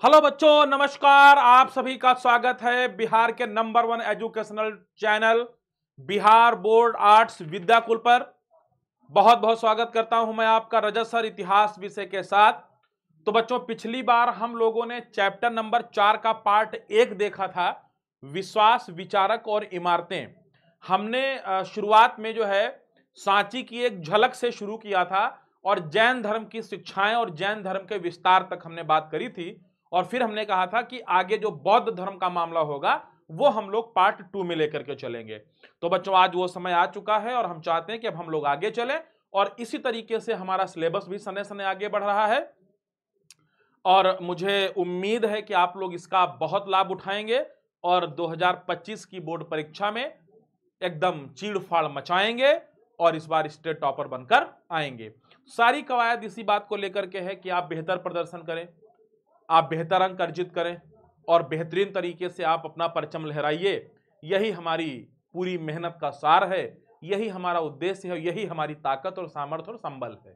Hello बच्चों, नमस्कार। आप सभी का स्वागत है बिहार के number 1 educational channel Bihar board arts Vidyakul पर। बहुत बहुत स्वागत करता हूं मैं आपका रजत सर इतिहास विषय के साथ। तो बच्चों, पिछली बार हम लोगों ने चैप्टर नंबर 4 का पार्ट 1 देखा था, विश्वास, विचारक और इमारतें। हमने शुरुआत में जो है सांची की एक झलक से शुरू किया था और जैन धर्म की शिक्षाएं और जैन धर्म के विस्तार तक हमने बात करी थी। और फिर हमने कहा था कि आगे जो बौद्ध धर्म का मामला होगा वो हम लोग पार्ट 2 में लेकर के चलेंगे। तो बच्चों, आज वो समय आ चुका है और हम चाहते हैं कि अब हम लोग आगे चलें और इसी तरीके से हमारा सिलेबस भी समय समय आगे बढ़ रहा है और मुझे उम्मीद है कि आप लोग इसका बहुत लाभ उठाएंगे और 2025 की बोर्ड परीक्षा में एकदम चीड़-फाड़ मचाएंगे और इस बार स्टेट टॉपर बनकर आएंगे। सारी कवायद इसी बात को लेकर के है कि आप बेहतर प्रदर्शन करें, आप बेहतर अंक अर्जित करें और बेहतरीन तरीके से आप अपना परचम लहराइए। यही हमारी पूरी मेहनत का सार है, यही हमारा उद्देश्य है, यही हमारी ताकत और सामर्थ्य और संबल है।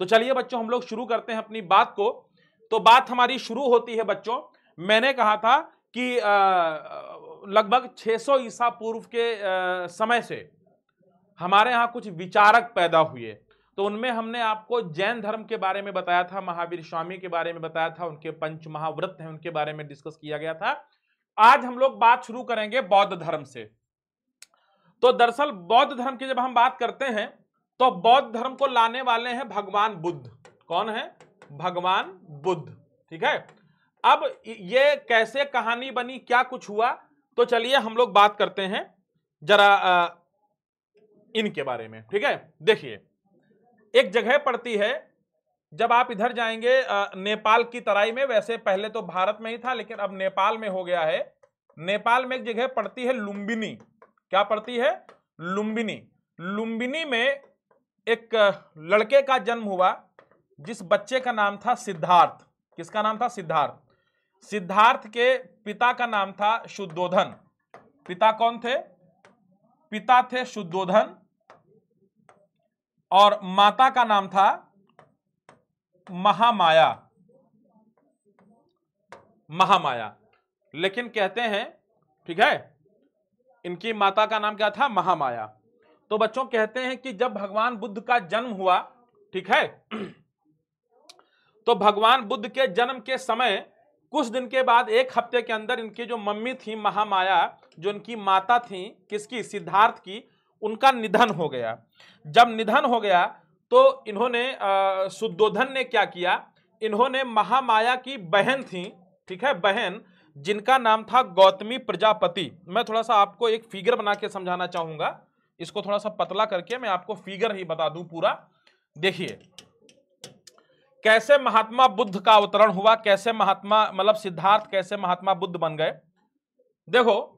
तो चलिए बच्चों, हम लोग शुरू करते हैं अपनी बात को। तो बात हमारी शुरू होती है बच्चों, मैंने कहा था कि लगभग 600 ईसा पूर्व के समय से हमारे यहाँ कुछ विचारक पैदा हुए। तो उनमें हमने आपको जैन धर्म के बारे में बताया था, महावीर स्वामी के बारे में बताया था, उनके पंच महाव्रत हैं उनके बारे में डिस्कस किया गया था। आज हम लोग बात शुरू करेंगे बौद्ध धर्म से। तो दरअसल बौद्ध धर्म की जब हम बात करते हैं तो बौद्ध धर्म को लाने वाले हैं भगवान बुद्ध। कौन है? भगवान बुद्ध। ठीक है। अब ये कैसे कहानी बनी, क्या कुछ हुआ, तो चलिए हम लोग बात करते हैं जरा इनके बारे में। ठीक है। देखिए, एक जगह पड़ती है, जब आप इधर जाएंगे नेपाल की तराई में, वैसे पहले तो भारत में ही था लेकिन अब नेपाल में हो गया है। नेपाल में एक जगह पड़ती है लुम्बिनी। क्या पड़ती है? लुम्बिनी। लुम्बिनी में एक लड़के का जन्म हुआ जिस बच्चे का नाम था सिद्धार्थ। किसका नाम था? सिद्धार्थ। सिद्धार्थ के पिता का नाम था शुद्धोधन। पिता कौन थे? पिता थे शुद्धोधन और माता का नाम था महामाया। महामाया। लेकिन कहते हैं, ठीक है, इनकी माता का नाम क्या था? महामाया। तो बच्चों कहते हैं कि जब भगवान बुद्ध का जन्म हुआ, ठीक है, तो भगवान बुद्ध के जन्म के समय कुछ दिन के बाद, एक हफ्ते के अंदर, इनकी जो मम्मी थी महामाया, जो इनकी माता थी, किसकी? सिद्धार्थ की, उनका निधन हो गया। जब निधन हो गया तो इन्होंने शुद्धोधन ने क्या किया, इन्होंने महामाया की बहन थी, ठीक है, बहन, जिनका नाम था गौतमी प्रजापति। मैं थोड़ा सा आपको एक फिगर बना के समझाना चाहूंगा, इसको थोड़ा सा पतला करके मैं आपको फिगर ही बता दूं पूरा। देखिए कैसे महात्मा बुद्ध का अवतरण हुआ, कैसे महात्मा मतलब सिद्धार्थ कैसे महात्मा बुद्ध बन गए। देखो,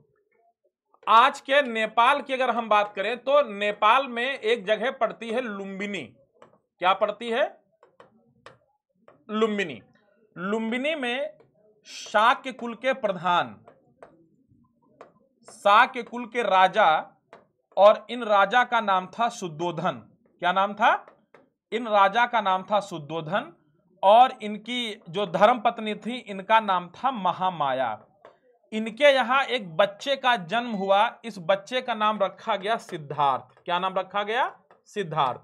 आज के नेपाल की अगर हम बात करें तो नेपाल में एक जगह पड़ती है लुम्बिनी। क्या पड़ती है? लुम्बिनी। लुम्बिनी में शाक्य कुल के प्रधान, शाक्य कुल के राजा, और इन राजा का नाम था शुद्धोधन। क्या नाम था? इन राजा का नाम था शुद्धोधन और इनकी जो धर्म पत्नी थी इनका नाम था महामाया। इनके यहां एक बच्चे का जन्म हुआ, इस बच्चे का नाम रखा गया सिद्धार्थ। क्या नाम रखा गया? सिद्धार्थ।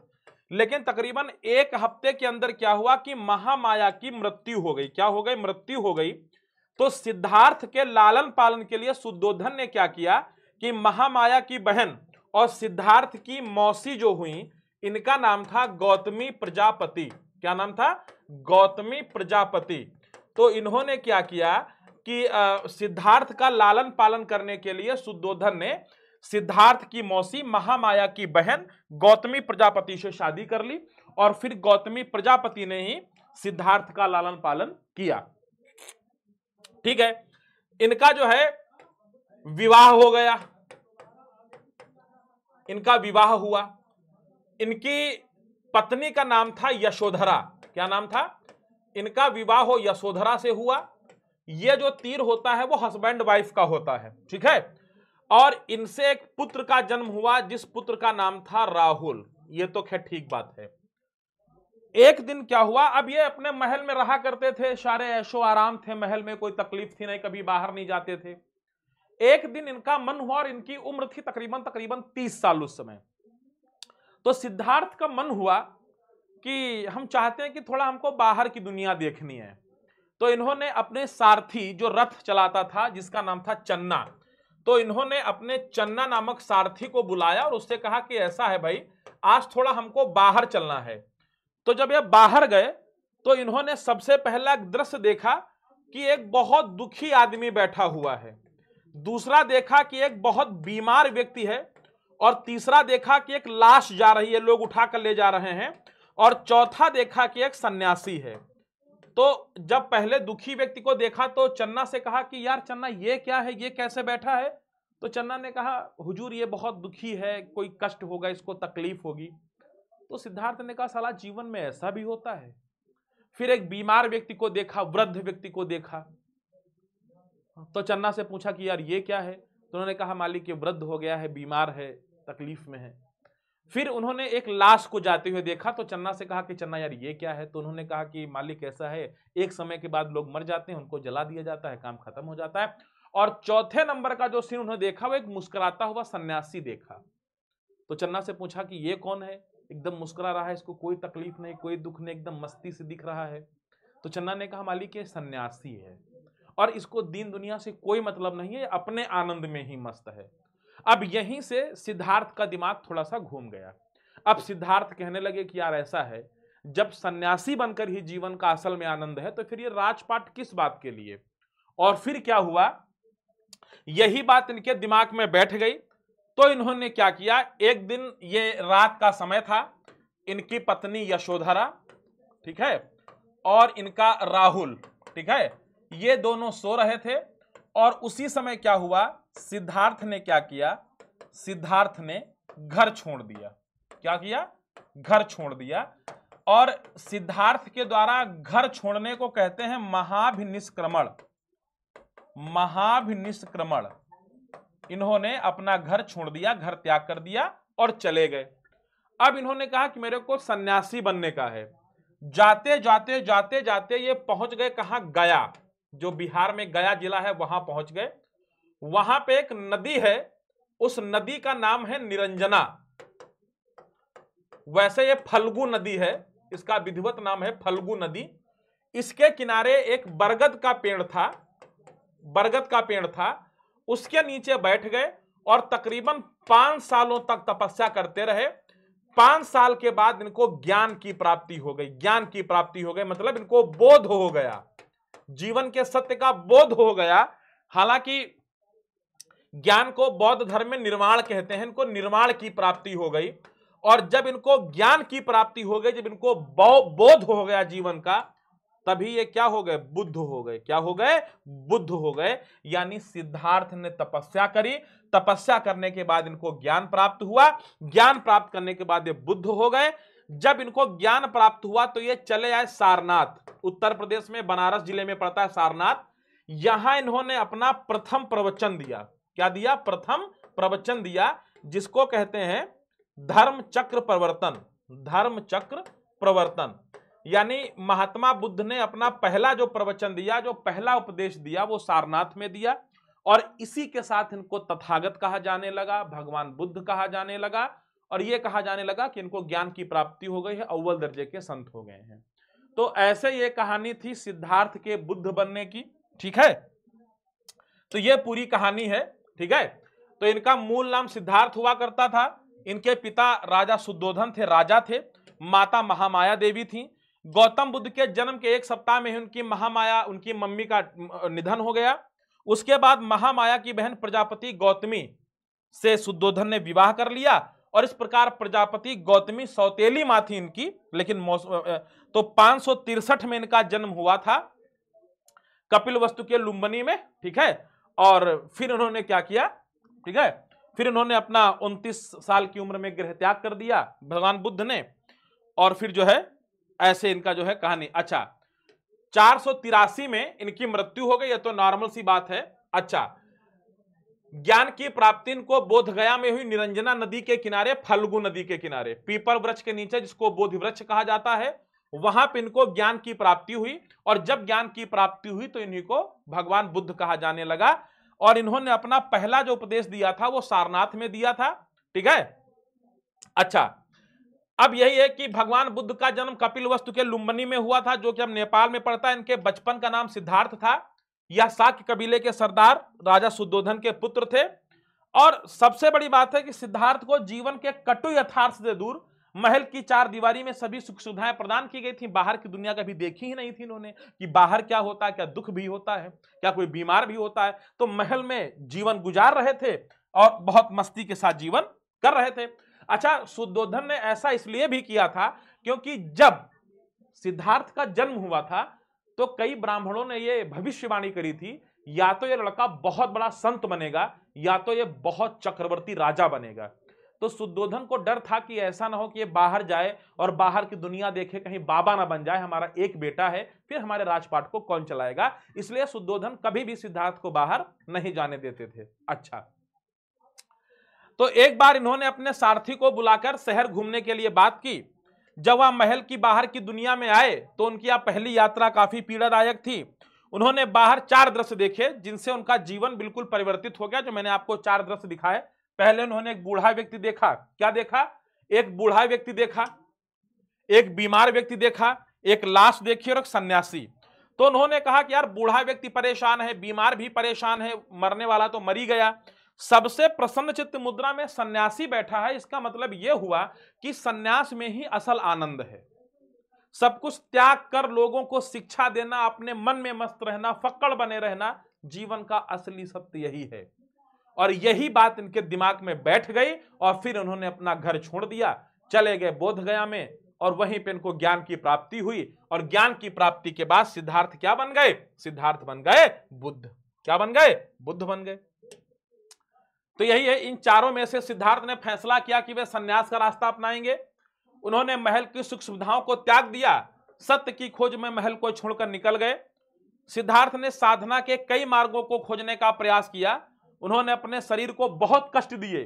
लेकिन तकरीबन एक हफ्ते के अंदर क्या हुआ कि महामाया की मृत्यु हो गई। क्या हो गई? मृत्यु हो गई। तो सिद्धार्थ के लालन पालन के लिए शुद्धोधन ने क्या किया कि महामाया की बहन और सिद्धार्थ की मौसी जो हुई, इनका नाम था गौतमी प्रजापति। क्या नाम था? गौतमी प्रजापति। तो इन्होंने क्या किया कि सिद्धार्थ का लालन पालन करने के लिए शुद्धोधन ने सिद्धार्थ की मौसी महामाया की बहन गौतमी प्रजापति से शादी कर ली और फिर गौतमी प्रजापति ने ही सिद्धार्थ का लालन पालन किया। ठीक है। इनका जो है विवाह हो गया, इनका विवाह हुआ। इनकी पत्नी का नाम था यशोधरा। क्या नाम था? इनका विवाह हो यशोधरा से हुआ। ये जो तीर होता है वो हस्बैंड वाइफ का होता है, ठीक है। और इनसे एक पुत्र का जन्म हुआ जिस पुत्र का नाम था राहुल। ये तो खैर ठीक बात है। एक दिन क्या हुआ, अब ये अपने महल में रहा करते थे, सारे ऐशो आराम थे महल में, कोई तकलीफ थी नहीं, कभी बाहर नहीं जाते थे। एक दिन इनका मन हुआ, और इनकी उम्र थी तकरीबन तकरीबन 30 साल उस समय। तो सिद्धार्थ का मन हुआ कि हम चाहते हैं कि थोड़ा हमको बाहर की दुनिया देखनी है। तो इन्होंने अपने सारथी, जो रथ चलाता था जिसका नाम था चन्ना, तो इन्होंने अपने चन्ना नामक सारथी को बुलाया और उससे कहा कि ऐसा है भाई, आज थोड़ा हमको बाहर चलना है। तो जब ये बाहर गए तो इन्होंने सबसे पहला दृश्य देखा कि एक बहुत दुखी आदमी बैठा हुआ है, दूसरा देखा कि एक बहुत बीमार व्यक्ति है, और तीसरा देखा कि एक लाश जा रही है, लोग उठाकर ले जा रहे हैं, और चौथा देखा कि एक सन्यासी है। तो जब पहले दुखी व्यक्ति को देखा तो चन्ना से कहा कि यार चन्ना, ये क्या है, ये कैसे बैठा है? तो चन्ना ने कहा, हुजूर ये बहुत दुखी है, कोई कष्ट होगा, इसको तकलीफ होगी। तो सिद्धार्थ ने कहा, साला जीवन में ऐसा भी होता है। फिर एक बीमार व्यक्ति को देखा, वृद्ध व्यक्ति को देखा। तो चन्ना से पूछा कि यार ये क्या है? तो उन्होंने कहा, मालिक ये वृद्ध हो गया है, बीमार है, तकलीफ में है। फिर उन्होंने एक लाश को जाते हुए देखा। तो चन्ना से कहा कि चन्ना यार ये क्या है? तो उन्होंने कहा कि मालिक ऐसा है, एक समय के बाद लोग मर जाते हैं, उनको जला दिया जाता है, काम खत्म हो जाता है। और चौथे नंबर का जो सीन उन्होंने देखा वो एक मुस्कुराता हुआ सन्यासी देखा। तो चन्ना से पूछा कि ये कौन है, एकदम मुस्कुरा रहा है, इसको कोई तकलीफ नहीं, कोई दुख नहीं, एकदम मस्ती से दिख रहा है? तो चन्ना ने कहा, मालिक ये सन्यासी है और इसको दीन दुनिया से कोई मतलब नहीं है, अपने आनंद में ही मस्त है। अब यहीं से सिद्धार्थ का दिमाग थोड़ा सा घूम गया। अब सिद्धार्थ कहने लगे कि यार ऐसा है, जब सन्यासी बनकर ही जीवन का असल में आनंद है तो फिर ये राजपाट किस बात के लिए? और फिर क्या हुआ, यही बात इनके दिमाग में बैठ गई। तो इन्होंने क्या किया, एक दिन ये रात का समय था, इनकी पत्नी यशोधरा, ठीक है, और इनका राहुल, ठीक है, ये दोनों सो रहे थे। और उसी समय क्या हुआ, सिद्धार्थ ने क्या किया, सिद्धार्थ ने घर छोड़ दिया। क्या किया? घर छोड़ दिया। और सिद्धार्थ के द्वारा घर छोड़ने को कहते हैं महाभिनिष्क्रमण। महाभिनिष्क्रमण, इन्होंने अपना घर छोड़ दिया, घर त्याग कर दिया और चले गए। अब इन्होंने कहा कि मेरे को सन्यासी बनने का है। जाते जाते जाते जाते ये पहुंच गए कहां? गया, जो बिहार में गया जिला है, वहां पहुंच गए। वहां पे एक नदी है, उस नदी का नाम है निरंजना। वैसे ये फल्गु नदी है, इसका विधिवत नाम है फल्गु नदी। इसके किनारे एक बरगद का पेड़ था, बरगद का पेड़ था, उसके नीचे बैठ गए और तकरीबन 5 सालों तक तपस्या करते रहे। 5 साल के बाद इनको ज्ञान की प्राप्ति हो गई। ज्ञान की प्राप्ति हो गई मतलब इनको बोध हो गया, जीवन के सत्य का बोध हो गया। हालांकि ज्ञान को बौद्ध धर्म में निर्वाण कहते हैं, इनको निर्वाण की प्राप्ति हो गई। और जब इनको ज्ञान की प्राप्ति हो गई, जब इनको बोध हो गया जीवन का, तभी ये क्या हो गए? बुद्ध हो गए। क्या हो गए? बुद्ध हो गए। यानी सिद्धार्थ ने तपस्या करी, तपस्या करने के बाद इनको ज्ञान प्राप्त हुआ, ज्ञान प्राप्त करने के बाद ये बुद्ध हो गए। जब इनको ज्ञान प्राप्त हुआ तो ये चले आए सारनाथ, उत्तर प्रदेश में बनारस जिले में पड़ता है सारनाथ। यहां इन्होंने अपना प्रथम प्रवचन दिया। क्या दिया? प्रथम प्रवचन दिया, जिसको कहते हैं धर्म चक्र प्रवर्तन। धर्म चक्र प्रवर्तन यानी महात्मा बुद्ध ने अपना पहला जो प्रवचन दिया, जो पहला उपदेश दिया, वो सारनाथ में दिया। और इसी के साथ इनको तथागत कहा जाने लगा, भगवान बुद्ध कहा जाने लगा, और यह कहा जाने लगा कि इनको ज्ञान की प्राप्ति हो गई है, अव्वल दर्जे के संत हो गए हैं। तो ऐसे ये कहानी थी सिद्धार्थ के बुद्ध बनने की। ठीक है, तो ये पूरी कहानी है। ठीक है, तो इनका मूल नाम सिद्धार्थ हुआ करता था। इनके पिता राजा शुद्धोधन थे, राजा थे। माता महामाया देवी थी। गौतम बुद्ध के जन्म के 1 सप्ताह में ही उनकी महामाया, उनकी मम्मी का निधन हो गया। उसके बाद महामाया की बहन प्रजापति गौतमी से शुद्धोधन ने विवाह कर लिया, और इस प्रकार प्रजापति गौतमी सौतेली मां थी इनकी। लेकिन तो 563 में इनका जन्म हुआ था कपिलवस्तु के लुम्बिनी में। ठीक है, और फिर उन्होंने क्या किया? ठीक है, फिर उन्होंने अपना 29 साल की उम्र में गृह त्याग कर दिया भगवान बुद्ध ने। और फिर जो है ऐसे इनका जो है कहानी। अच्छा, 483 में इनकी मृत्यु हो गई, ये तो नॉर्मल सी बात है। अच्छा, ज्ञान की प्राप्ति इनको बोध गया में हुई, निरंजना नदी के किनारे, फल्गु नदी के किनारे, पीपल वृक्ष के नीचे, जिसको बोधि वृक्ष कहा जाता है, वहां पे इनको ज्ञान की प्राप्ति हुई, और जब ज्ञान की प्राप्ति हुई तो इन्हीं को भगवान बुद्ध कहा जाने लगा। और इन्होंने अपना पहला जो उपदेश दिया था वो सारनाथ में दिया था, ठीक है। अच्छा, अब यही है कि भगवान बुद्ध का जन्म कपिलवस्तु के लुम्बिनी में हुआ था, जो कि अब नेपाल में पड़ता है। इनके बचपन का नाम सिद्धार्थ था। यह शाक्य कबीले के सरदार राजा शुद्धोधन के पुत्र थे। और सबसे बड़ी बात है कि सिद्धार्थ को जीवन के कटु यथार्थ से दूर महल की चार दीवारी में सभी सुख सुविधाएं प्रदान की गई थी। बाहर की दुनिया कभी देखी ही नहीं थी इन्होंने कि बाहर क्या होता है, क्या दुख भी होता है, क्या कोई बीमार भी होता है। तो महल में जीवन गुजार रहे थे और बहुत मस्ती के साथ जीवन कर रहे थे। अच्छा, शुद्धोधन ने ऐसा इसलिए भी किया था क्योंकि जब सिद्धार्थ का जन्म हुआ था तो कई ब्राह्मणों ने ये भविष्यवाणी करी थी, या तो ये लड़का बहुत बड़ा संत बनेगा या तो ये बहुत चक्रवर्ती राजा बनेगा। तो शुद्धोधन को डर था कि ऐसा ना हो कि ये बाहर जाए और बाहर की दुनिया देखे, कहीं बाबा ना बन जाए, हमारा एक बेटा है, फिर हमारे राजपाट को कौन चलाएगा। इसलिए शुद्धोधन कभी भी सिद्धार्थ को बाहर नहीं जाने देते थे। अच्छा, तो एक बार इन्होंने अपने सारथी को बुलाकर शहर घूमने के लिए बात की। जब वह महल की बाहर की दुनिया में आए तो उनकी यह पहली यात्रा काफी पीड़ादायक थी। उन्होंने बाहर चार दृश्य देखे जिनसे उनका जीवन बिल्कुल परिवर्तित हो गया। जो मैंने आपको चार दृश्य दिखाए, पहले उन्होंने एक बूढ़ा व्यक्ति देखा। क्या देखा? एक बूढ़ा व्यक्ति देखा, एक बीमार व्यक्ति देखा, एक लाश देखी और एक सन्यासी। तो उन्होंने कहा कि यार बूढ़ा व्यक्ति परेशान है, बीमार भी परेशान है, मरने वाला तो मर ही गया, सबसे प्रसन्न चित्त मुद्रा में सन्यासी बैठा है। इसका मतलब यह हुआ कि सन्यास में ही असल आनंद है। सब कुछ त्याग कर लोगों को शिक्षा देना, अपने मन में मस्त रहना, फक्कड़ बने रहना, जीवन का असली सत्य यही है। और यही बात इनके दिमाग में बैठ गई और फिर उन्होंने अपना घर छोड़ दिया, चले गए बोध गया में, और वहीं पे इनको ज्ञान की प्राप्ति हुई। और ज्ञान की प्राप्ति के बाद सिद्धार्थ क्या बन गए? सिद्धार्थ बन गए बुद्ध। क्या बन गए? बुद्ध बन गए। तो यही है, इन चारों में से सिद्धार्थ ने फैसला किया कि वे सन्यास का रास्ता अपनाएंगे। उन्होंने महल की सुख सुविधाओं को त्याग दिया, सत्य की खोज में महल को छोड़कर निकल गए। सिद्धार्थ ने साधना के कई मार्गों को खोजने का प्रयास किया। उन्होंने अपने शरीर को बहुत कष्ट दिए,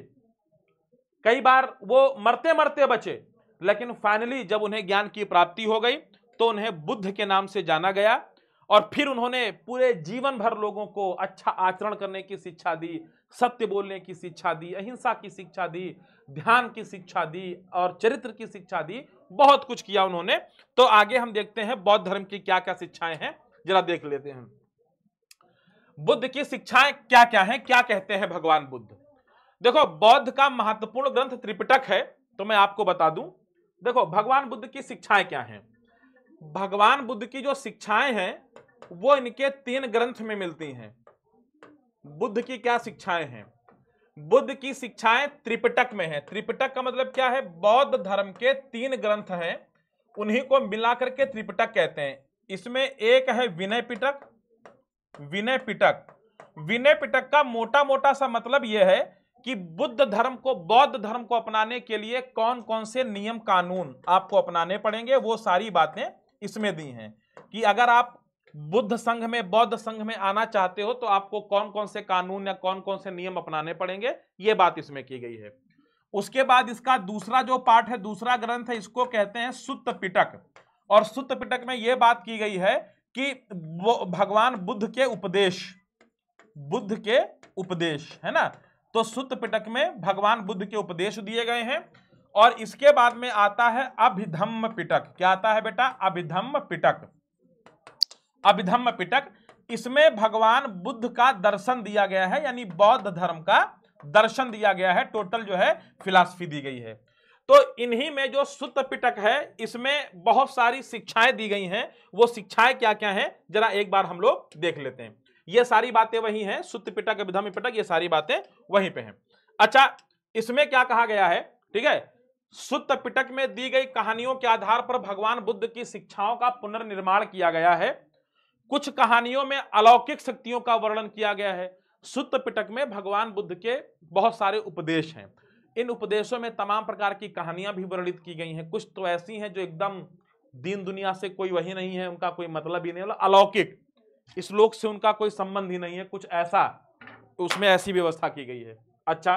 कई बार वो मरते मरते बचे, लेकिन फाइनली जब उन्हें ज्ञान की प्राप्ति हो गई तो उन्हें बुद्ध के नाम से जाना गया। और फिर उन्होंने पूरे जीवन भर लोगों को अच्छा आचरण करने की शिक्षा दी, सत्य बोलने की शिक्षा दी, अहिंसा की शिक्षा दी, ध्यान की शिक्षा दी और चरित्र की शिक्षा दी। बहुत कुछ किया उन्होंने। तो आगे हम देखते हैं बौद्ध धर्म की क्या क्या शिक्षाएं हैं, जरा देख लेते हैं। बुद्ध की शिक्षाएं क्या क्या हैं, क्या कहते हैं भगवान बुद्ध। देखो, बौद्ध का महत्वपूर्ण ग्रंथ त्रिपिटक है, तो मैं आपको बता दूं। देखो, भगवान बुद्ध की शिक्षाएं क्या हैं। भगवान बुद्ध की जो शिक्षाएं हैं वो इनके 3 ग्रंथ में मिलती हैं। बुद्ध की क्या शिक्षाएं हैं? बुद्ध की शिक्षाएं त्रिपिटक में है। त्रिपिटक का मतलब क्या है? बौद्ध धर्म के 3 ग्रंथ हैं, उन्हीं को मिलाकर के त्रिपिटक कहते हैं। इसमें एक है विनय पिटक। विनय पिटक, विनय पिटक का मोटा मोटा सा मतलब यह है कि बुद्ध धर्म को, बौद्ध धर्म को अपनाने के लिए कौन कौन से नियम कानून आपको अपनाने पड़ेंगे, वो सारी बातें इसमें दी हैं। कि अगर आप बुद्ध संघ में, बौद्ध संघ में आना चाहते हो तो आपको कौन कौन से कानून या कौन कौन से नियम अपनाने पड़ेंगे, ये बात इसमें की गई है। उसके बाद इसका दूसरा जो पार्ट है, दूसरा ग्रंथ है, इसको कहते हैं सुत्त पिटक। और सुत्त पिटक में यह बात की गई है कि भगवान बुद्ध के उपदेश, बुद्ध के उपदेश है ना। तो सुत्त पिटक में भगवान बुद्ध के उपदेश दिए गए हैं। और इसके बाद में आता है अभिधम्म पिटक। क्या आता है बेटा? अभिधम्म पिटक। अभिधम्म पिटक, इसमें भगवान बुद्ध का दर्शन दिया गया है, यानी बौद्ध धर्म का दर्शन दिया गया है। टोटल जो है फिलॉसफी दी गई है। तो इन्हीं में जो सुत्त पिटक है इसमें बहुत सारी शिक्षाएं दी गई हैं। वो शिक्षाएं क्या क्या हैं जरा एक बार हम लोग देख लेते हैं। ये सारी बातें वही हैं, सुत्त पिटक, अभिधम्म पिटक, ये सारी बातें वहीं पे हैं। अच्छा, इसमें क्या कहा गया है? ठीक है, सुत्त पिटक में दी गई कहानियों के आधार पर भगवान बुद्ध की शिक्षाओं का पुनर्निर्माण किया गया है। कुछ कहानियों में अलौकिक शक्तियों का वर्णन किया गया है। सुत्त पिटक में भगवान बुद्ध के बहुत सारे उपदेश हैं। इन उपदेशों में तमाम प्रकार की कहानियां भी वर्णित की गई हैं। कुछ तो ऐसी हैं जो एकदम दीन दुनिया से कोई वही नहीं है, उनका कोई मतलब ही नहीं, मतलब अलौकिक, इस लोक से उनका कोई संबंध ही नहीं है, कुछ ऐसा, उसमें ऐसी व्यवस्था की गई है। अच्छा,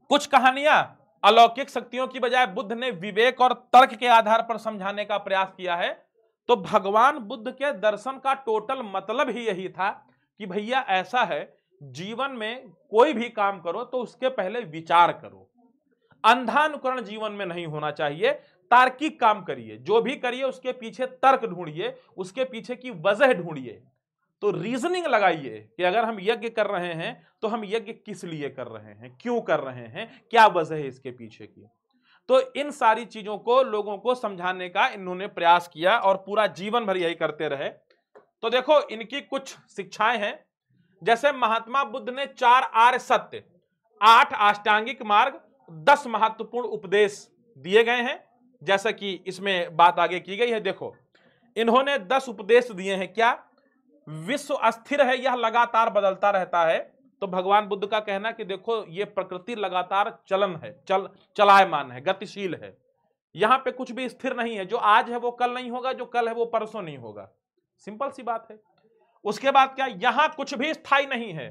कुछ कहानियां अलौकिक शक्तियों की बजाय बुद्ध ने विवेक और तर्क के आधार पर समझाने का प्रयास किया है। तो भगवान बुद्ध के दर्शन का टोटल मतलब ही यही था कि भैया ऐसा है, जीवन में कोई भी काम करो तो उसके पहले विचार करो, अंधानुकरण जीवन में नहीं होना चाहिए, तार्किक काम करिए, जो भी करिए उसके पीछे तर्क ढूंढिए, उसके पीछे की वजह ढूंढिए। तो रीजनिंग लगाइए कि अगर हम यज्ञ कर रहे हैं तो हम यज्ञ किस लिए कर रहे हैं, क्यों कर रहे हैं, क्या वजह है इसके पीछे की। तो इन सारी चीजों को लोगों को समझाने का इन्होंने प्रयास किया और पूरा जीवन भर यही करते रहे। तो देखो इनकी कुछ शिक्षाएं हैं, जैसे महात्मा बुद्ध ने 4 आर्य सत्य, 8 अष्टांगिक मार्ग, 10 महत्वपूर्ण उपदेश दिए गए हैं, जैसा कि इसमें बात आगे की गई है। देखो इन्होंने 10 उपदेश दिए हैं। क्या? विश्व अस्थिर है, यह लगातार बदलता रहता है। तो भगवान बुद्ध का कहना कि देखो ये प्रकृति लगातार चलन है, चलायमान है, गतिशील है, यहां पे कुछ भी स्थिर नहीं है। जो आज है वो कल नहीं होगा, जो कल है वो परसों नहीं होगा, सिंपल सी बात है। उसके बाद क्या? यहां कुछ भी स्थायी नहीं है।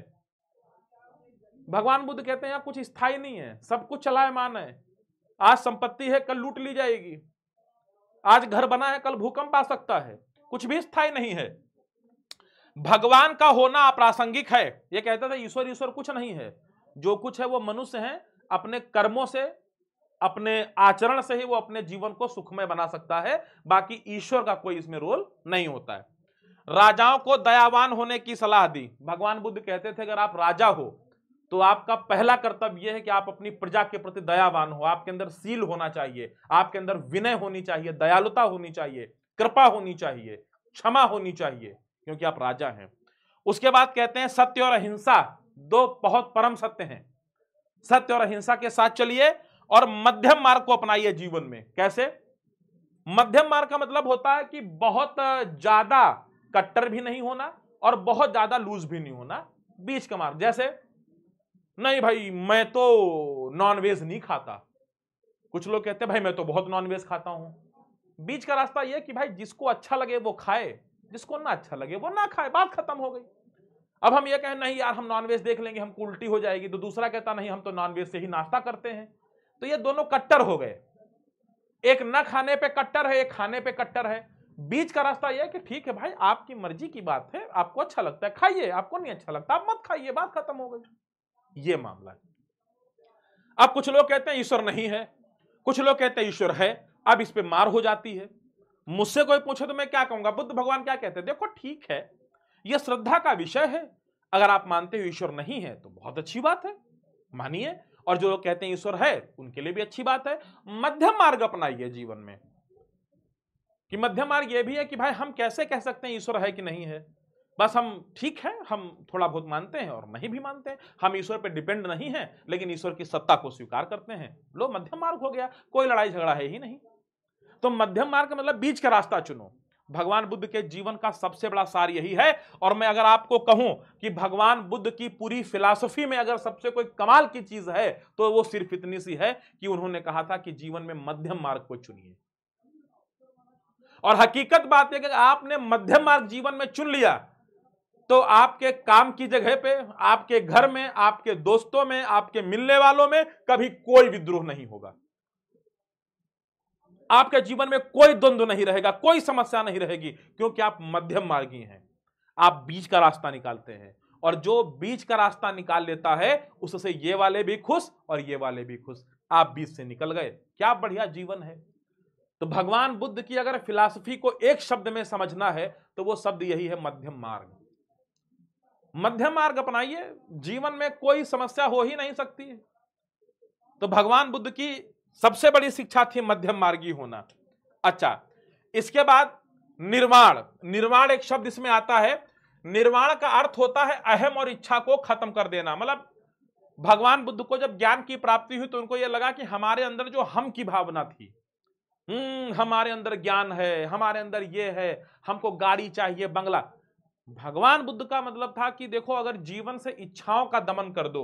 भगवान बुद्ध कहते हैं यहां कुछ स्थायी नहीं है, सब कुछ चलायमान है। आज संपत्ति है, कल लूट ली जाएगी। आज घर बना है, कल भूकंप आ सकता है, कुछ भी स्थायी नहीं है। भगवान का होना अप्रासंगिक है। ये कहता था ईश्वर ईश्वर कुछ नहीं है, जो कुछ है वो मनुष्य है, अपने कर्मों से, अपने आचरण से ही वो अपने जीवन को सुखमय बना सकता है, बाकी ईश्वर का कोई इसमें रोल नहीं होता है। राजाओं को दयावान होने की सलाह दी। भगवान बुद्ध कहते थे अगर आप राजा हो तो आपका पहला कर्तव्य यह है कि आप अपनी प्रजा के प्रति दयावान हो, आपके अंदर शील होना चाहिए, आपके अंदर विनय होनी चाहिए, दयालुता होनी चाहिए, कृपा होनी चाहिए, क्षमा होनी चाहिए, क्योंकि आप राजा हैं। उसके बाद कहते हैं सत्य और अहिंसा, दो बहुत परम सत्य हैं। सत्य और अहिंसा के साथ चलिए और मध्यम मार्ग को अपनाइए जीवन में। कैसे? मध्यम मार्ग का मतलब होता है कि बहुत ज्यादा कट्टर भी नहीं होना और बहुत ज्यादा लूज भी नहीं होना, बीच का मार्ग। जैसे नहीं भाई मैं तो नॉनवेज नहीं खाता, कुछ लोग कहते हैं भाई मैं तो बहुत नॉनवेज खाता हूं। बीच का रास्ता यह कि भाई जिसको अच्छा लगे वो खाए, जिसको ना अच्छा लगे वो ना खाए, बात खत्म हो गई। अब हम ये कहें नहीं यार हम नॉनवेज देख लेंगे हमको उल्टी हो जाएगी, तो दूसरा कहता नहीं हम तो नॉनवेज से ही नाश्ता करते हैं। तो ये दोनों कट्टर हो गए, एक ना खाने पे कट्टर है, एक खाने पे कट्टर है। बीच का रास्ता यह है कि ठीक है भाई आपकी मर्जी की बात है, आपको अच्छा लगता है खाइए, आपको नहीं अच्छा लगता आप मत खाइए, बात खत्म हो गई। ये मामला है। अब कुछ लोग कहते हैं ईश्वर नहीं है, कुछ लोग कहते हैं ईश्वर है। अब इस पे मार हो जाती है। मुझसे कोई पूछे तो मैं क्या कहूंगा? बुद्ध भगवान क्या कहते हैं? देखो ठीक है, यह श्रद्धा का विषय है, अगर आप मानते हो ईश्वर नहीं है तो बहुत अच्छी बात है, मानिए। और जो लोग कहते हैं ईश्वर है उनके लिए भी अच्छी बात है। मध्यम मार्ग अपनाइए जीवन में। कि मध्यम मार्ग यह भी है कि भाई हम कैसे कह सकते हैं ईश्वर है कि नहीं है, बस हम ठीक है हम थोड़ा बहुत मानते हैं और नहीं भी मानते हैं, हम ईश्वर पे डिपेंड नहीं है लेकिन ईश्वर की सत्ता को स्वीकार करते हैं। लो मध्यम मार्ग हो गया, कोई लड़ाई झगड़ा है ही नहीं। तो मध्यम मार्ग का मतलब बीच का रास्ता चुनो। भगवान बुद्ध के जीवन का सबसे बड़ा सार यही है। और मैं अगर आपको कहूं कि भगवान बुद्ध की पूरी फिलॉसफी में अगर सबसे कोई कमाल की चीज है तो वो सिर्फ इतनी सी है कि उन्होंने कहा था कि जीवन में मध्यम मार्ग को चुनिए। और हकीकत बात है कि आपने मध्यम मार्ग जीवन में चुन लिया तो आपके काम की जगह पे, आपके घर में, आपके दोस्तों में, आपके मिलने वालों में कभी कोई विद्रोह नहीं होगा, आपके जीवन में कोई द्वंद्व नहीं रहेगा, कोई समस्या नहीं रहेगी, क्योंकि आप मध्यम मार्गी हैं, आप बीच का रास्ता निकालते हैं। और जो बीच का रास्ता निकाल लेता है उससे ये वाले भी खुश और ये वाले भी खुश, आप बीच से निकल गए, क्या बढ़िया जीवन है। तो भगवान बुद्ध की अगर फिलॉसफी को एक शब्द में समझना है तो वो शब्द यही है, मध्यम मार्ग। मध्यम मार्ग अपनाइए, जीवन में कोई समस्या हो ही नहीं सकती। तो भगवान बुद्ध की सबसे बड़ी शिक्षा थी मध्यम मार्गी होना। अच्छा, इसके बाद निर्वाण। निर्वाण एक शब्द इसमें आता है। निर्वाण का अर्थ होता है अहम और इच्छा को खत्म कर देना। मतलब भगवान बुद्ध को जब ज्ञान की प्राप्ति हुई तो उनको यह लगा कि हमारे अंदर जो हम की भावना थी, हमारे अंदर ज्ञान है, हमारे अंदर ये है, हमको गाड़ी चाहिए, बंगला। भगवान बुद्ध का मतलब था कि देखो अगर जीवन से इच्छाओं का दमन कर दो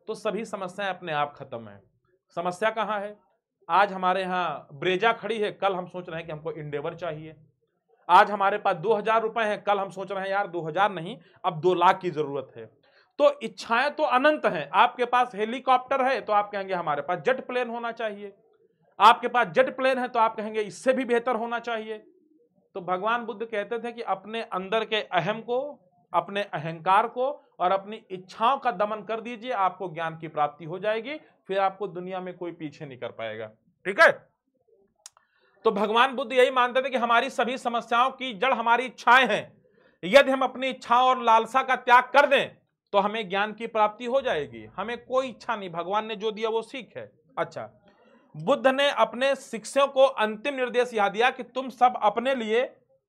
तो सभी समस्याएं अपने आप खत्म है। समस्या कहां है? आज हमारे यहां ब्रेजा खड़ी है, कल हम सोच रहे हैं कि हमको इंडेवर चाहिए। आज हमारे पास 2000 रुपए हैं, कल हम सोच रहे हैं यार 2000 नहीं अब 2 लाख की जरूरत है। तो इच्छाएं तो अनंत हैं। आपके पास हेलीकॉप्टर है तो आप कहेंगे हमारे पास जेट प्लेन होना चाहिए, आपके पास जेट प्लेन है तो आप कहेंगे इससे भी बेहतर होना चाहिए। तो भगवान बुद्ध कहते थे कि अपने अंदर के अहम को, अपने अहंकार को और अपनी इच्छाओं का दमन कर दीजिए, आपको ज्ञान की प्राप्ति हो जाएगी, फिर आपको दुनिया में कोई पीछे नहीं कर पाएगा। ठीक है, तो भगवान बुद्ध यही मानते थे कि हमारी सभी समस्याओं की जड़ हमारी इच्छाएं हैं। यदि हम अपनी इच्छाओं और लालसा का त्याग कर दें तो हमें ज्ञान की प्राप्ति हो जाएगी। हमें कोई इच्छा नहीं, भगवान ने जो दिया वो सीख है। अच्छा, बुद्ध ने अपने शिष्यों को अंतिम निर्देश यह दिया कि तुम सब अपने लिए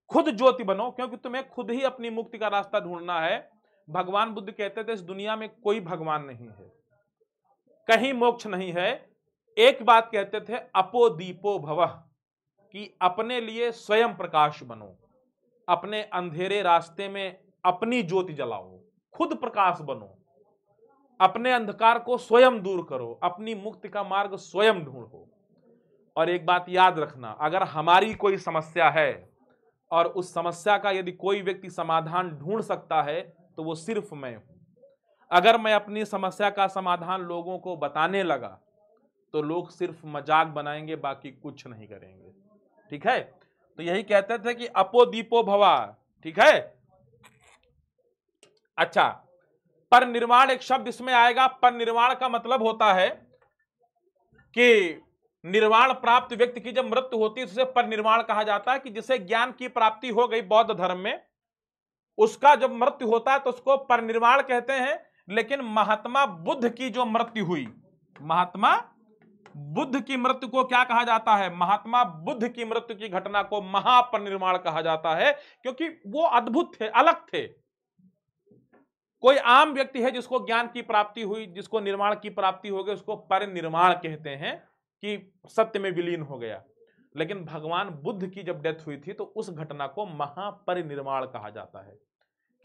खुद ज्योति बनो, क्योंकि तुम्हें खुद ही अपनी मुक्ति का रास्ता ढूंढना है। भगवान बुद्ध कहते थे इस दुनिया में कोई भगवान नहीं है, कहीं मोक्ष नहीं है। एक बात कहते थे, अपो दीपो भवः, कि अपने लिए स्वयं प्रकाश बनो, अपने अंधेरे रास्ते में अपनी ज्योति जलाओ, खुद प्रकाश बनो, अपने अंधकार को स्वयं दूर करो, अपनी मुक्ति का मार्ग स्वयं ढूंढो। और एक बात याद रखना, अगर हमारी कोई समस्या है और उस समस्या का यदि कोई व्यक्ति समाधान ढूंढ सकता है तो वो सिर्फ मैं हूं। अगर मैं अपनी समस्या का समाधान लोगों को बताने लगा तो लोग सिर्फ मजाक बनाएंगे, बाकी कुछ नहीं करेंगे। ठीक है, तो यही कहते थे कि अपो दीपो भवा। ठीक है, अच्छा, परिनिर्वाण एक शब्द इसमें आएगा। परिनिर्वाण का मतलब होता है कि निर्वाण प्राप्त व्यक्ति की जब मृत्यु होती है तो उसे परिनिर्वाण कहा जाता है, कि जिसे ज्ञान की प्राप्ति हो गई बौद्ध धर्म में, उसका जब मृत्यु होता है तो उसको परिनिर्वाण कहते हैं। लेकिन महात्मा बुद्ध की जो मृत्यु हुई, महात्मा बुद्ध की मृत्यु को क्या कहा जाता है? महात्मा बुद्ध की मृत्यु की घटना को महापरिनिर्वाण कहा जाता है, क्योंकि वो अद्भुत थे, अलग थे। कोई आम व्यक्ति है जिसको ज्ञान की प्राप्ति हुई, जिसको निर्वाण की प्राप्ति हो गई, उसको परिनिर्वाण कहते हैं कि सत्य में विलीन हो गया। लेकिन भगवान बुद्ध की जब डेथ हुई थी तो उस घटना को महापरिनिर्वाण कहा जाता है।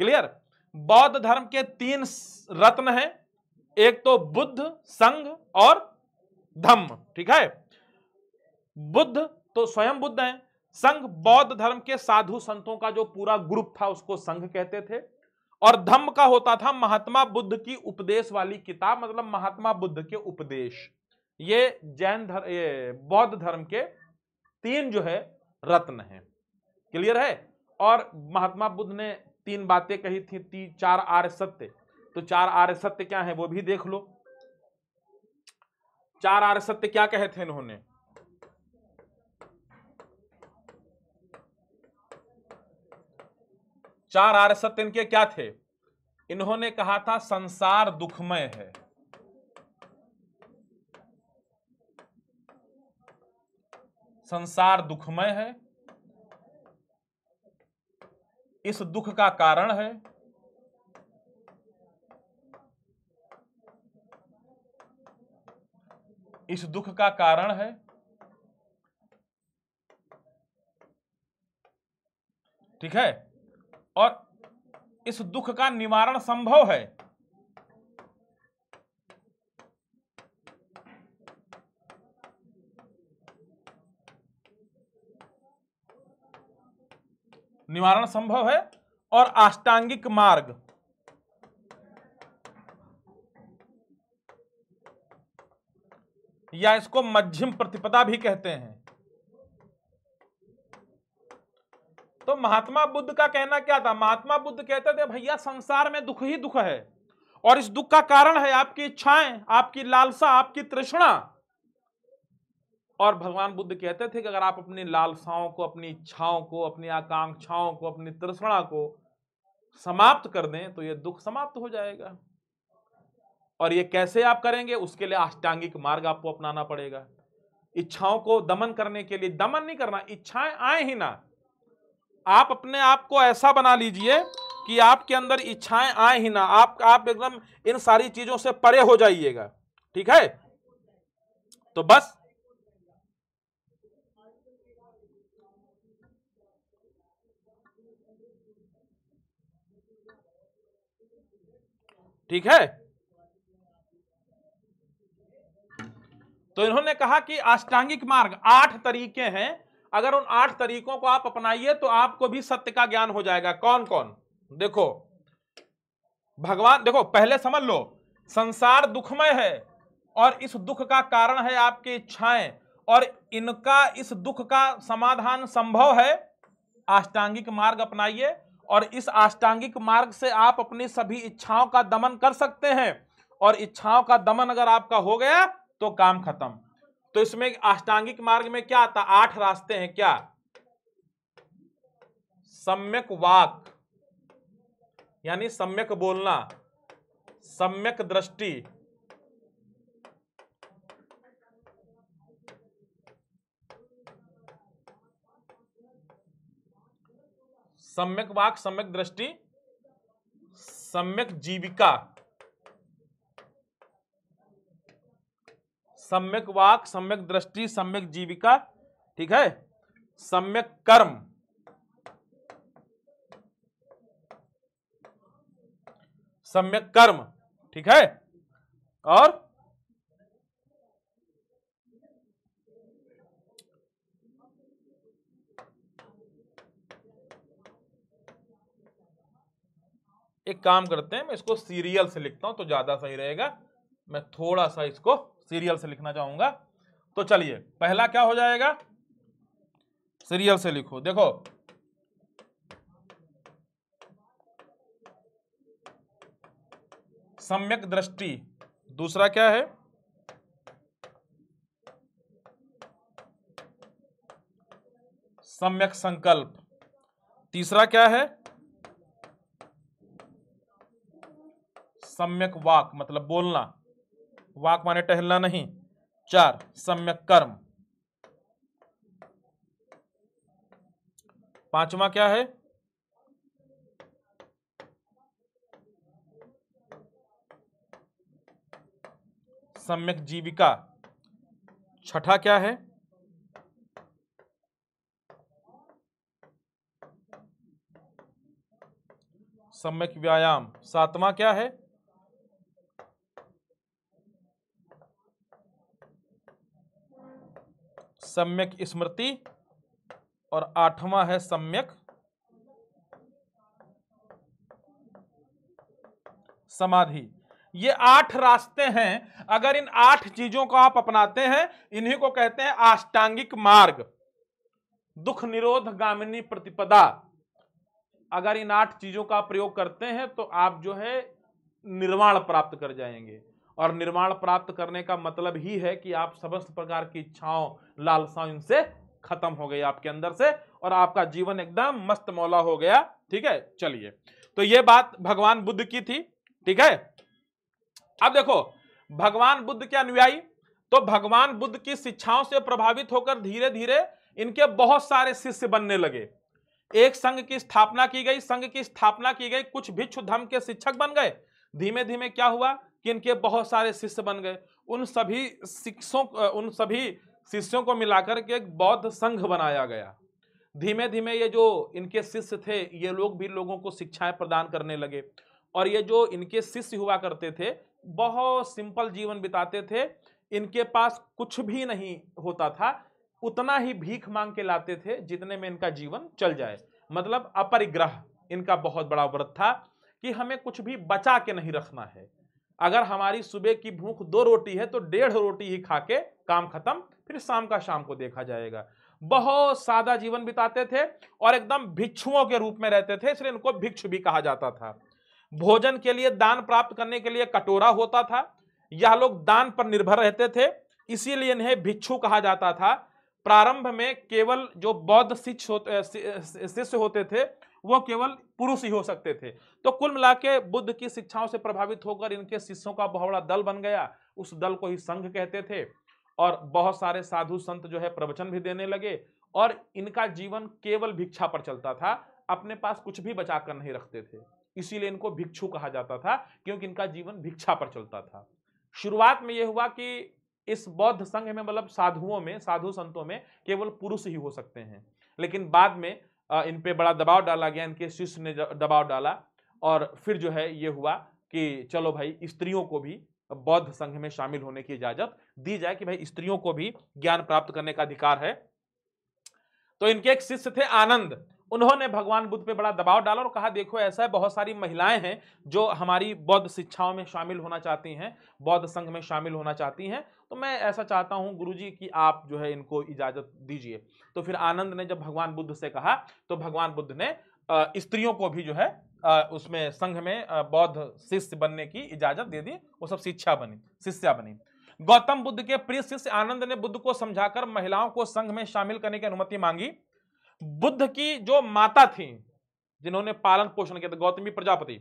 क्लियर? बौद्ध धर्म के 3 रत्न हैं, एक तो बुद्ध, संघ और धम्म। ठीक है, बुद्ध तो स्वयं बुद्ध हैं, संघ बौद्ध धर्म के साधु संतों का जो पूरा ग्रुप था उसको संघ कहते थे, और धम्म का होता था महात्मा बुद्ध की उपदेश वाली किताब, मतलब महात्मा बुद्ध के उपदेश। ये जैन धर्म, ये बौद्ध धर्म के 3 जो है रत्न हैं। क्लियर है? और महात्मा बुद्ध ने 3 बातें कही थी, 4 आर्य सत्य। तो 4 आर्य सत्य क्या है वो भी देख लो। 4 आर्य सत्य क्या कहे थे इन्होंने? चार आर्य सत्य इनके क्या थे? इन्होंने कहा था संसार दुखमय है, संसार दुखमय है, इस दुख का कारण है इस दुख का कारण है ठीक है, और इस दुख का निवारण संभव है। निवारण संभव है, और अष्टांगिक मार्ग, या इसको मध्यम प्रतिपदा भी कहते हैं। तो महात्मा बुद्ध का कहना क्या था? महात्मा बुद्ध कहते थे भैया संसार में दुख ही दुख है, और इस दुख का कारण है आपकी इच्छाएं, आपकी लालसा, आपकी तृष्णा। और भगवान बुद्ध कहते थे कि अगर आप अपनी लालसाओं को, अपनी इच्छाओं को, अपनी आकांक्षाओं को, अपनी तृष्णा को समाप्त कर दें तो यह दुख समाप्त हो जाएगा। और ये कैसे आप करेंगे? उसके लिए अष्टांगिक मार्ग आपको अपनाना पड़ेगा। इच्छाओं को दमन करने के लिए, दमन नहीं करना, इच्छाएं आए ही ना, आप अपने आप को ऐसा बना लीजिए कि आपके अंदर इच्छाएं आए ही ना, आप एकदम इन सारी चीजों से परे हो जाइएगा। ठीक है, तो बस ठीक है। तो इन्होंने कहा कि अष्टांगिक मार्ग 8 तरीके हैं, अगर उन 8 तरीकों को आप अपनाइए तो आपको भी सत्य का ज्ञान हो जाएगा। कौन कौन? देखो, भगवान देखो, पहले समझ लो संसार दुखमय है और इस दुख का कारण है आपकी इच्छाएं, और इनका, इस दुख का समाधान संभव है। अष्टांगिक मार्ग अपनाइए और इस अष्टांगिक मार्ग से आप अपनी सभी इच्छाओं का दमन कर सकते हैं, और इच्छाओं का दमन अगर आपका हो गया तो काम खत्म। तो इसमें अष्टांगिक मार्ग में क्या आता? 8 रास्ते हैं। क्या? सम्यक वाक यानी सम्यक बोलना, सम्यक दृष्टि, सम्यक वाक, सम्यक दृष्टि, सम्यक जीविका, सम्यक वाक, सम्यक दृष्टि, सम्यक जीविका, ठीक है, सम्यक कर्म, सम्यक कर्म, ठीक है, और एक काम करते हैं, मैं इसको सीरियल से लिखता हूं तो ज्यादा सही रहेगा। मैं थोड़ा सा इसको सीरियल से लिखना चाहूंगा। तो चलिए, पहला क्या हो जाएगा? सीरियल से लिखो। देखो, सम्यक दृष्टि, दूसरा क्या है? सम्यक संकल्प, तीसरा क्या है? सम्यक वाक मतलब बोलना, वाक माने टहलना नहीं। 4 सम्यक कर्म, 5वां क्या है? सम्यक जीविका, 6ठा क्या है? सम्यक व्यायाम, 7वां क्या है? सम्यक स्मृति, और 8वां है सम्यक समाधि। ये 8 रास्ते हैं। अगर इन 8 चीजों को आप अपनाते हैं, इन्हीं को कहते हैं अष्टांगिक मार्ग, दुख निरोध गामिनी प्रतिपदा। अगर इन 8 चीजों का प्रयोग करते हैं तो आप जो है निर्वाण प्राप्त कर जाएंगे। और निर्वाण प्राप्त करने का मतलब ही है कि आप समस्त प्रकार की इच्छाओं, लालसाओं इनसे खत्म हो गई आपके अंदर से, और आपका जीवन एकदम मस्त मौला हो गया। ठीक है, चलिए, तो ये बात भगवान बुद्ध की थी। ठीक है, अब देखो, भगवान बुद्ध के अनुयायी तो भगवान बुद्ध की शिक्षाओं से प्रभावित होकर धीरे धीरे इनके बहुत सारे शिष्य बनने लगे। एक संघ की स्थापना की गई, संघ की स्थापना की गई, कुछ भिक्षु धर्म के शिक्षक बन गए। धीमे धीमे क्या हुआ कि इनके बहुत सारे शिष्य बन गए। उन सभी शिष्यों को मिलाकर के एक बौद्ध संघ बनाया गया। धीमे धीमे ये जो इनके शिष्य थे, ये लोग भी लोगों को शिक्षाएं प्रदान करने लगे। और ये जो इनके शिष्य हुआ करते थे, बहुत सिंपल जीवन बिताते थे। इनके पास कुछ भी नहीं होता था, उतना ही भीख मांग के लाते थे जितने में इनका जीवन चल जाए। मतलब अपरिग्रह इनका बहुत बड़ा व्रत था कि हमें कुछ भी बचा के नहीं रखना है। अगर हमारी सुबह की भूख 2 रोटी है तो 1.5 रोटी ही खा के काम खत्म, फिर शाम का शाम को देखा जाएगा। बहुत सादा जीवन बिताते थे और एकदम भिक्षुओं के रूप में रहते थे, इसलिए इनको भिक्षु भी कहा जाता था। भोजन के लिए, दान प्राप्त करने के लिए कटोरा होता था। यह लोग दान पर निर्भर रहते थे, इसीलिए इन्हें भिक्षु कहा जाता था। प्रारंभ में केवल जो बौद्ध शिष्य होते थे वो केवल पुरुष ही हो सकते थे। तो कुल मिला के बुद्ध की शिक्षाओं से प्रभावित होकर इनके शिष्यों का बहुत बड़ा दल बन गया। उस दल को ही संघ कहते थे। और बहुत सारे साधु संत जो है प्रवचन भी देने लगे, और इनका जीवन केवल भिक्षा पर चलता था, अपने पास कुछ भी बचा कर नहीं रखते थे। इसीलिए इनको भिक्षु कहा जाता था, क्योंकि इनका जीवन भिक्षा पर चलता था। शुरुआत में यह हुआ कि इस बौद्ध संघ में, मतलब साधुओं में, साधु संतों में केवल पुरुष ही हो सकते हैं। लेकिन बाद में इन पे बड़ा दबाव डाला गया, इनके शिष्य ने दबाव डाला, और फिर जो है ये हुआ कि चलो भाई, स्त्रियों को भी बौद्ध संघ में शामिल होने की इजाजत दी जाए, कि भाई स्त्रियों को भी ज्ञान प्राप्त करने का अधिकार है। तो इनके एक शिष्य थे आनंद, उन्होंने भगवान बुद्ध पे बड़ा दबाव डाला और कहा देखो ऐसा है, बहुत सारी महिलाएं हैं जो हमारी बौद्ध शिक्षाओं में शामिल होना चाहती हैं, बौद्ध संघ में शामिल होना चाहती हैं, तो मैं ऐसा चाहता हूं गुरुजी कि आप जो है इनको इजाजत दीजिए। तो फिर आनंद ने जब भगवान बुद्ध से कहा तो भगवान बुद्ध ने स्त्रियों को भी जो है उसमें संघ में बौद्ध शिष्य बनने की इजाजत दे दी, वो सब शिष्या बनी। गौतम बुद्ध के प्रिय शिष्य आनंद ने बुद्ध को समझाकर महिलाओं को संघ में शामिल करने की अनुमति मांगी। बुद्ध की जो माता थी जिन्होंने पालन पोषण किया था, गौतमी प्रजापति,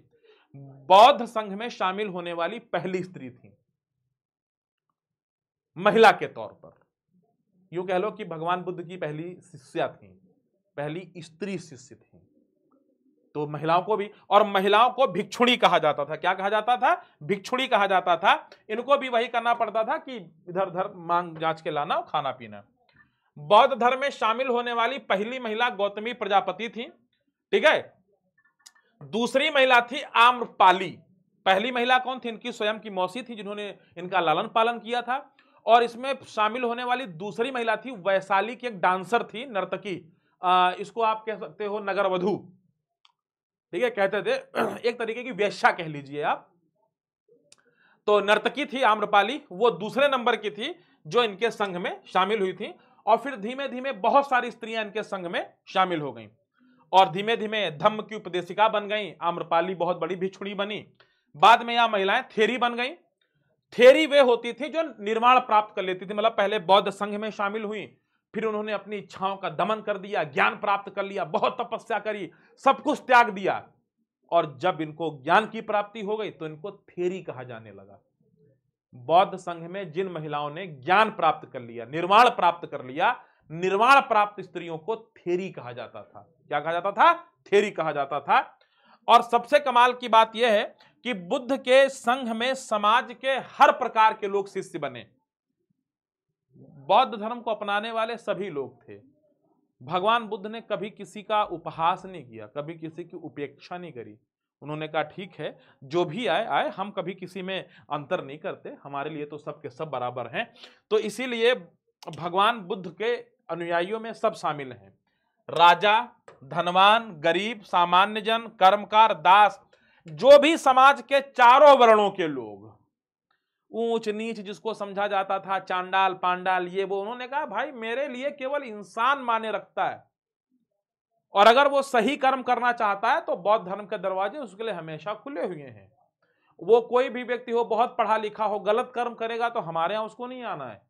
बौद्ध संघ में शामिल होने वाली पहली स्त्री थी महिला के तौर पर। यूं कह लो कि भगवान बुद्ध की पहली शिष्या थी, पहली स्त्री शिष्य थी। तो महिलाओं को भी, और महिलाओं को भिक्षुणी कहा जाता था। क्या कहा जाता था? भिक्षुणी कहा जाता था। इनको भी वही करना पड़ता था कि इधर उधर मांग जांच के लाना और खाना पीना। बौद्ध धर्म में शामिल होने वाली पहली महिला गौतमी प्रजापति थी, ठीक है। दूसरी महिला थी आम्रपाली। पहली महिला कौन थी? इनकी स्वयं की मौसी थी जिन्होंने इनका लालन पालन किया था। और इसमें शामिल होने वाली दूसरी महिला थी वैशाली की, एक डांसर थी, नर्तकी। इसको आप कह सकते हो नगरवधू, ठीक है, कहते थे, एक तरीके की वेश्या कह लीजिए आप। तो नर्तकी थी आम्रपाली, वो दूसरे नंबर की थी जो इनके संघ में शामिल हुई थी। और फिर धीमे धीमे बहुत सारी स्त्रियां इनके संघ में शामिल हो गईं और धीमे धीमे धम्म की उपदेशिका बन गईं। आम्रपाली बहुत बड़ी भिक्षुणी बनी। बाद में यह महिलाएं थेरी बन गईं। थेरी वे होती थी जो निर्वाण प्राप्त कर लेती थी, मतलब पहले बौद्ध संघ में शामिल हुई, फिर उन्होंने अपनी इच्छाओं का दमन कर दिया, ज्ञान प्राप्त कर लिया, बहुत तपस्या करी, सब कुछ त्याग दिया, और जब इनको ज्ञान की प्राप्ति हो गई तो इनको थेरी कहा जाने लगा। बौद्ध संघ में जिन महिलाओं ने ज्ञान प्राप्त कर लिया, निर्वाण प्राप्त कर लिया, निर्वाण प्राप्त स्त्रियों को थेरी कहा जाता था। क्या कहा जाता था? थेरी कहा जाता था। और सबसे कमाल की बात यह है कि बुद्ध के संघ में समाज के हर प्रकार के लोग शिष्य बने। बौद्ध धर्म को अपनाने वाले सभी लोग थे। भगवान बुद्ध ने कभी किसी का उपहास नहीं किया, कभी किसी की उपेक्षा नहीं करी। उन्होंने कहा ठीक है, जो भी आए आए, हम कभी किसी में अंतर नहीं करते, हमारे लिए तो सब के सब बराबर हैं। तो इसीलिए भगवान बुद्ध के अनुयायियों में सब शामिल हैं, राजा, धनवान, गरीब, सामान्य जन, कर्मकार, दास, जो भी समाज के चारों वर्णों के लोग, ऊंच नीच जिसको समझा जाता था, चांडाल पांडाल ये वो, उन्होंने कहा भाई मेरे लिए केवल इंसान माने रखता है, और अगर वो सही कर्म करना चाहता है तो बौद्ध धर्म के दरवाजे उसके लिए हमेशा खुले हुए हैं। वो कोई भी व्यक्ति हो, बहुत पढ़ा लिखा हो, गलत कर्म करेगा तो हमारे यहां उसको नहीं आना है।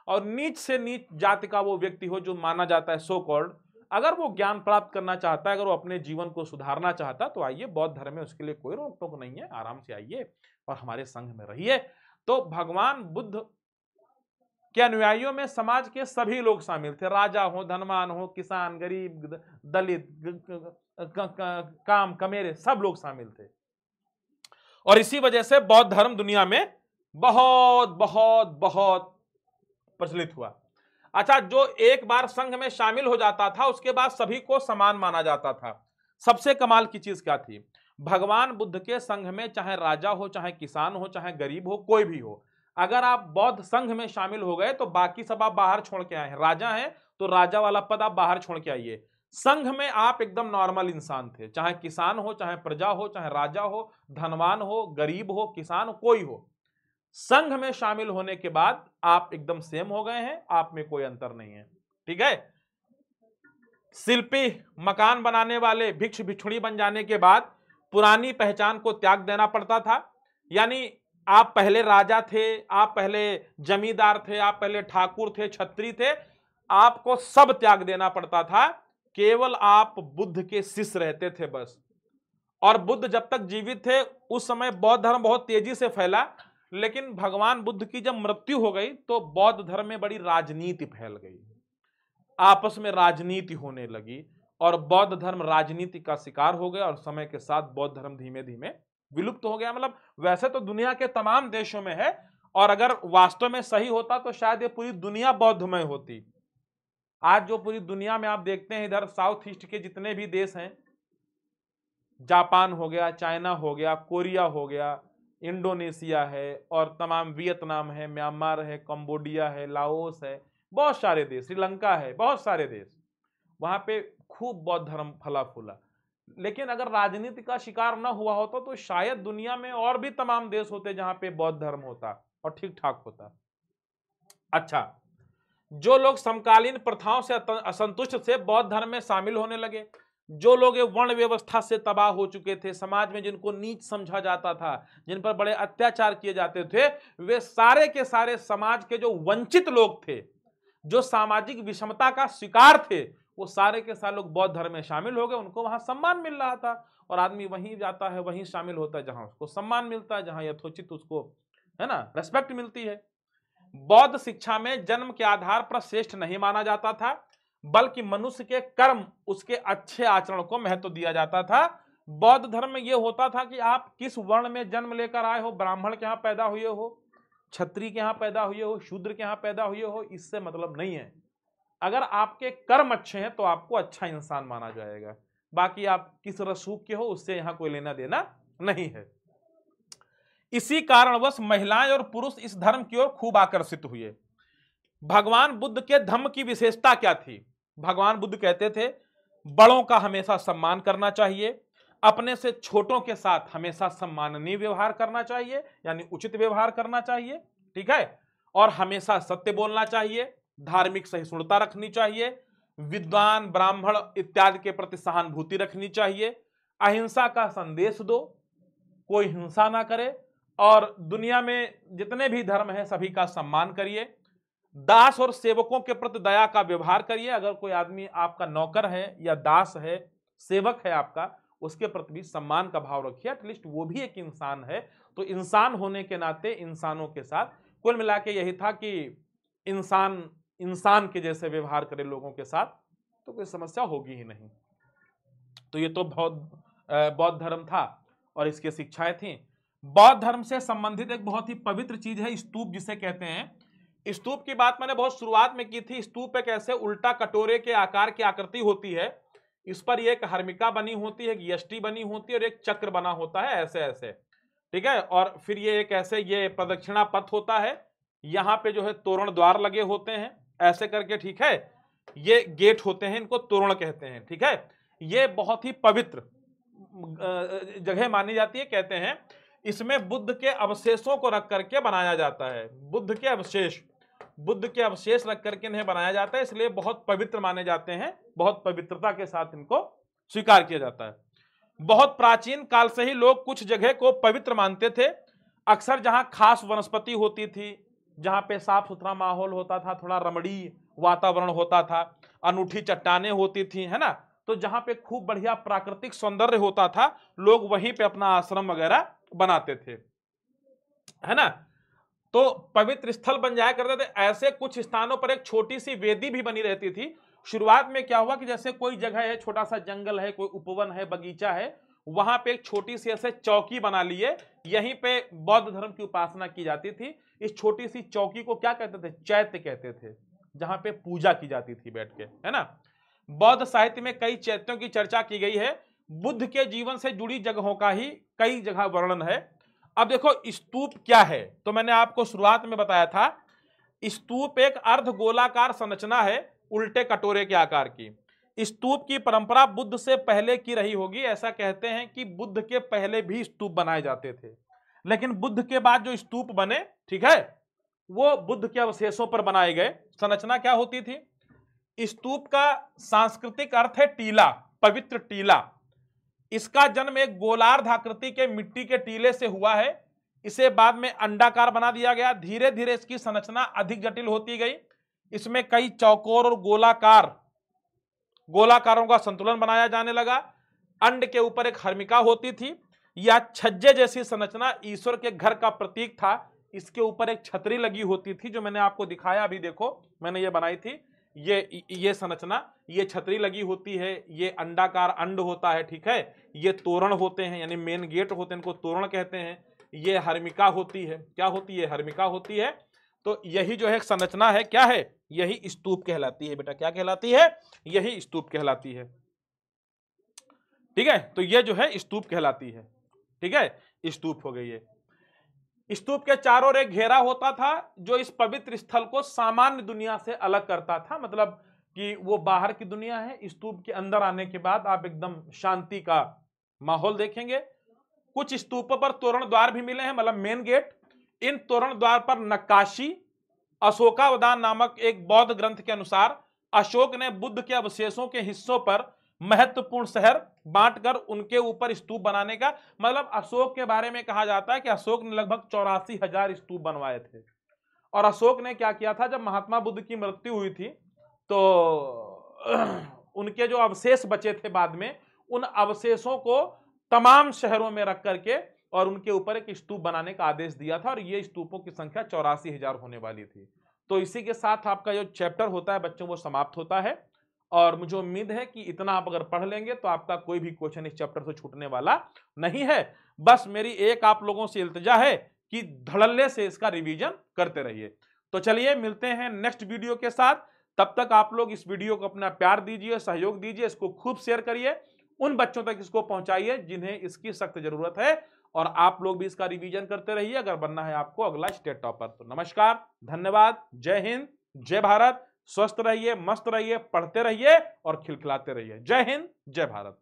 और नीच से नीच जाति का वो व्यक्ति हो जो माना जाता है सो कॉल्ड, अगर वो ज्ञान प्राप्त करना चाहता है, अगर वो अपने जीवन को सुधारना चाहता है तो आइए, बौद्ध धर्म में उसके लिए कोई रोक टोक नहीं है, आराम से आइए और हमारे संघ में रहिए। तो भगवान बुद्ध के अनुयायियों में समाज के सभी लोग शामिल थे, राजा हो, धनवान हो, किसान, गरीब, दलित, काम कमेरे, सब लोग शामिल थे। और इसी वजह से बौद्ध धर्म दुनिया में बहुत बहुत बहुत प्रचलित हुआ। अच्छा, जो एक बार संघ में शामिल हो जाता था उसके बाद सभी को समान माना जाता था। सबसे कमाल की चीज क्या थी? भगवान बुद्ध के संघ में चाहे राजा हो, चाहे किसान हो, चाहे गरीब हो, कोई भी हो, अगर आप बौद्ध संघ में शामिल हो गए तो बाकी सब आप बाहर छोड़ के आए हैं। राजा हैं तो राजा वाला पद आप बाहर छोड़ के आइए। संघ में आप एकदम नॉर्मल इंसान थे, चाहे किसान हो, चाहे प्रजा हो, चाहे राजा हो, धनवान हो, गरीब हो, किसान हो, कोई हो, संघ में शामिल होने के बाद आप एकदम सेम हो गए हैं, आप में कोई अंतर नहीं है, ठीक है। शिल्पी, मकान बनाने वाले भिक्ष भिक्षुणी बन जाने के बाद पुरानी पहचान को त्याग देना पड़ता था। यानी आप पहले राजा थे, आप पहले जमींदार थे, आप पहले ठाकुर थे, छत्री थे, आपको सब त्याग देना पड़ता था, केवल आप बुद्ध के शिष्य रहते थे बस। और बुद्ध जब तक जीवित थे उस समय बौद्ध धर्म बहुत तेजी से फैला, लेकिन भगवान बुद्ध की जब मृत्यु हो गई तो बौद्ध धर्म में बड़ी राजनीति फैल गई, आपस में राजनीति होने लगी और बौद्ध धर्म राजनीति का शिकार हो गया और समय के साथ बौद्ध धर्म धीमे धीमे विलुप्त हो गया। मतलब वैसे तो दुनिया के तमाम देशों में है, और अगर वास्तव में सही होता तो शायद ये पूरी दुनिया बौद्धमय होती। आज जो पूरी दुनिया में आप देखते हैं, इधर साउथ ईस्ट के जितने भी देश हैं, जापान हो गया, चाइना हो गया, कोरिया हो गया, इंडोनेशिया है, और तमाम वियतनाम है, म्यांमार है, कंबोडिया है, लाओस है, बहुत सारे देश, श्रीलंका है, बहुत सारे देश, वहां पे खूब बौद्ध धर्म फला फूला। लेकिन अगर राजनीति का शिकार न हुआ होता तो शायद दुनिया में और भी तमाम देश होते जहां पे बौद्ध धर्म होता और ठीक ठाक होता। अच्छा, जो लोग समकालीन प्रथाओं से असंतुष्ट थे बौद्ध धर्म में शामिल होने लगे। जो लोग ये वर्ण व्यवस्था से तबाह हो चुके थे, समाज में जिनको नीच समझा जाता था, जिन पर बड़े अत्याचार किए जाते थे, वे सारे के सारे समाज के जो वंचित लोग थे, जो सामाजिक विषमता का शिकार थे, वो सारे के सारे लोग बौद्ध धर्म में शामिल हो गए। उनको वहां सम्मान मिल रहा था और आदमी वहीं जाता है, वहीं शामिल होता है जहां उसको सम्मान मिलता है, जहां यथोचित उसको, है ना, रेस्पेक्ट मिलती है। बौद्ध शिक्षा में जन्म के आधार पर श्रेष्ठ नहीं माना जाता था, बल्कि मनुष्य के कर्म, उसके अच्छे आचरण को महत्व दिया जाता था। बौद्ध धर्म में यह होता था कि आप किस वर्ण में जन्म लेकर आए हो, ब्राह्मण के यहां पैदा हुए हो, क्षत्रिय के यहां पैदा हुए हो, शूद्र के यहां पैदा हुए हो, इससे मतलब नहीं है। अगर आपके कर्म अच्छे हैं तो आपको अच्छा इंसान माना जाएगा, बाकी आप किस रसूख के हो उससे यहां कोई लेना देना नहीं है। इसी कारणवश महिलाएं और पुरुष इस धर्म की ओर खूब आकर्षित हुए। भगवान बुद्ध के धम्म की विशेषता क्या थी? भगवान बुद्ध कहते थे बड़ों का हमेशा सम्मान करना चाहिए, अपने से छोटों के साथ हमेशा सम्माननीय व्यवहार करना चाहिए, यानी उचित व्यवहार करना चाहिए, ठीक है, और हमेशा सत्य बोलना चाहिए, धार्मिक सहिष्णुता रखनी चाहिए, विद्वान ब्राह्मण इत्यादि के प्रति सहानुभूति रखनी चाहिए, अहिंसा का संदेश दो, कोई हिंसा ना करे, और दुनिया में जितने भी धर्म हैं सभी का सम्मान करिए, दास और सेवकों के प्रति दया का व्यवहार करिए। अगर कोई आदमी आपका नौकर है या दास है, सेवक है आपका, उसके प्रति भी सम्मान का भाव रखिए, एटलीस्ट वो भी एक इंसान है। तो इंसान होने के नाते इंसानों के साथ कुल मिला के यही था कि इंसान इंसान के जैसे व्यवहार करे लोगों के साथ, तो कोई समस्या होगी ही नहीं। तो ये तो बौद्ध धर्म था और इसकी शिक्षाएं थी। बौद्ध धर्म से संबंधित एक बहुत ही पवित्र चीज है स्तूप, जिसे कहते हैं। स्तूप की बात मैंने बहुत शुरुआत में की थी। स्तूप एक ऐसे उल्टा कटोरे के आकार की आकृति होती है, इस पर एक हर्मिका बनी होती है, एक यष्टि बनी होती है और एक चक्र बना होता है, ऐसे ऐसे, ठीक है। और फिर ये एक ऐसे ये प्रदक्षिणा पथ होता है, यहाँ पे जो है तोरण द्वार लगे होते हैं ऐसे करके, ठीक है। ये गेट होते हैं, इनको तोरण कहते हैं, ठीक है। ये बहुत ही पवित्र जगह मानी जाती है। कहते हैं इसमें बुद्ध के अवशेषों को रख करके बनाया जाता है, बुद्ध के अवशेष रख करके इन्हें बनाया जाता है, इसलिए बहुत पवित्र माने जाते हैं, बहुत पवित्रता के साथ इनको स्वीकार किया जाता है। बहुत प्राचीन काल से ही लोग कुछ जगह को पवित्र मानते थे। अक्सर जहां खास वनस्पति होती थी, जहां पे साफ सुथरा माहौल होता था, थोड़ा रमणीय वातावरण होता था, अनूठी चट्टानें होती थी, है ना, तो जहां पे खूब बढ़िया प्राकृतिक सौंदर्य होता था, लोग वहीं पे अपना आश्रम वगैरह बनाते थे, है ना। तो पवित्र स्थल बन जाया करते थे। ऐसे कुछ स्थानों पर एक छोटी सी वेदी भी बनी रहती थी। शुरुआत में क्या हुआ कि जैसे कोई जगह है, छोटा सा जंगल है, कोई उपवन है, बगीचा है, वहां पे एक छोटी सी ऐसे चौकी बना लिए, यहीं पे बौद्ध धर्म की उपासना की जाती थी। इस छोटी सी चौकी को क्या कहते थे? चैत्य कहते थे, जहां पे पूजा की जाती थी बैठ के, है ना। बौद्ध साहित्य में कई चैत्यों की चर्चा की गई है। बुद्ध के जीवन से जुड़ी जगहों का ही कई जगह वर्णन है। अब देखो स्तूप क्या है, तो मैंने आपको शुरुआत में बताया था, स्तूप एक अर्ध गोलाकार संरचना है, उल्टे कटोरे के आकार की। स्तूप की परंपरा बुद्ध से पहले की रही होगी। ऐसा कहते हैं कि बुद्ध के पहले भी स्तूप बनाए जाते थे, लेकिन बुद्ध के बाद जो स्तूप बने, ठीक है, वो बुद्ध के अवशेषों पर बनाए गए। संरचना क्या होती थी? स्तूप का सांस्कृतिक अर्थ है टीला, पवित्र टीला। इसका जन्म एक गोलार्ध आकृति के मिट्टी के टीले से हुआ है। इसे बाद में अंडाकार बना दिया गया। धीरे धीरे इसकी संरचना अधिक जटिल होती गई। इसमें कई चौकोर और गोलाकारों का संतुलन बनाया जाने लगा। अंड के ऊपर एक हर्मिका होती थी। यह छज्जे जैसी संरचना ईश्वर के घर का प्रतीक था। इसके ऊपर एक छतरी लगी होती थी, जो मैंने आपको दिखाया, अभी देखो मैंने ये बनाई थी, ये संरचना, ये छतरी लगी होती है, ये अंडाकार अंड होता है, ठीक है। ये तोरण होते हैं, यानी मेन गेट होते हैं, इनको तोरण कहते हैं। ये हर्मिका होती है, क्या होती है? हर्मिका होती है। तो यही जो है संरचना है, क्या है? यही स्तूप कहलाती है बेटा। क्या कहलाती है? यही स्तूप कहलाती है, ठीक है। तो ये जो है स्तूप कहलाती है, ठीक है, स्तूप हो गई है। स्तूप के चारों ओर एक घेरा होता था, जो इस पवित्र स्थल को सामान्य दुनिया से अलग करता था। मतलब कि वो बाहर की दुनिया है, स्तूप के अंदर आने के बाद आप एकदम शांति का माहौल देखेंगे। कुछ स्तूपों पर तोरण द्वार भी मिले हैं, मतलब मेन गेट। इन तोरण द्वार पर नक्काशी, अशोकावदान नामक एक बौद्ध ग्रंथ के अनुसार अशोक ने बुद्ध के अवशेषों के हिस्सों पर महत्वपूर्ण शहर बांटकर उनके ऊपर स्तूप बनाने का, मतलब अशोक के बारे में कहा जाता है कि अशोक ने लगभग 84,000 स्तूप बनवाए थे। और अशोक ने क्या किया था, जब महात्मा बुद्ध की मृत्यु हुई थी तो उनके जो अवशेष बचे थे बाद में, उन अवशेषों को तमाम शहरों में रख करके और उनके ऊपर एक स्तूप बनाने का आदेश दिया था, और ये स्तूपों की संख्या 84,000 होने वाली थी। तो इसी के साथ आपका जो चैप्टर होता है बच्चों वो समाप्त होता है, और मुझे उम्मीद है कि इतना आप अगर पढ़ लेंगे तो आपका कोई भी क्वेश्चन इस चैप्टर से छूटने वाला नहीं है। बस मेरी एक आप लोगों से इल्तिजा है कि धड़ल्ले से इसका रिवीजन करते रहिए। तो चलिए मिलते हैं नेक्स्ट वीडियो के साथ। तब तक आप लोग इस वीडियो को अपना प्यार दीजिए, सहयोग दीजिए, इसको खूब शेयर करिए, उन बच्चों तक इसको पहुंचाइए जिन्हें इसकी सख्त जरूरत है, और आप लोग भी इसका रिवीजन करते रहिए अगर बनना है आपको अगला स्टेट टॉपर। तो नमस्कार, धन्यवाद, जय हिंद, जय भारत। स्वस्थ रहिए, मस्त रहिए, पढ़ते रहिए और खिलखिलाते रहिए। जय हिंद, जय भारत।